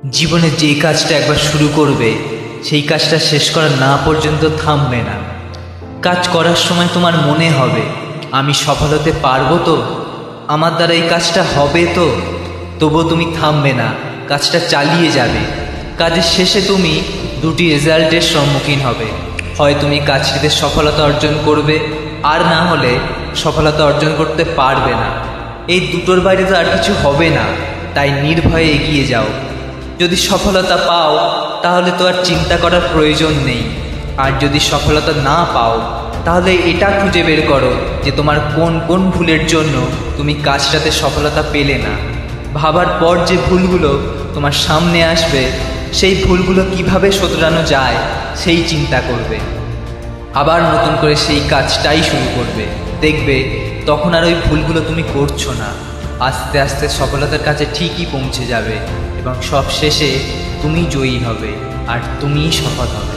জীবনে যে কাজটা একবার শুরু করবে সেই কাজটা শেষ করা না পর্যন্ত থামবে না। কাজ করার সময় তোমার মনে হবে আমি সফল হতে পারবো তো, আমার দ্বারা এই কাজটা হবে তো, তবুও তুমি থামবে না, কাজটা চালিয়ে যাবে। কাজের শেষে তুমি দুটি রেজাল্টের সম্মুখীন হবে, হয় তুমি কাজটিতে সফলতা অর্জন করবে, আর না হলে সফলতা অর্জন করতে পারবে না। এই দুটোর বাইরে তো আর কিছু হবে না, তাই নির্ভয়ে এগিয়ে যাও। যদি সফলতা পাও তাহলে তো আর চিন্তা করার প্রয়োজন নেই, আর যদি সফলতা না পাও তাহলে এটা খুঁজে বের করো যে তোমার কোন কোন ভুলের জন্য তুমি কাজটাতে সফলতা পেলে না। ভাবার পর যে ভুলগুলো তোমার সামনে আসবে সেই ভুলগুলো কিভাবে শোধরানো যায় সেই চিন্তা করবে, আবার নতুন করে সেই কাজটাই শুরু করবে। দেখবে তখন আর ওই ভুলগুলো তুমি করছো না, আস্তে আস্তে সফলতার কাছে ঠিকই পৌঁছে যাবে এবং সব শেষে তুমি জয়ী হবে আর তুমিই সফল হবে।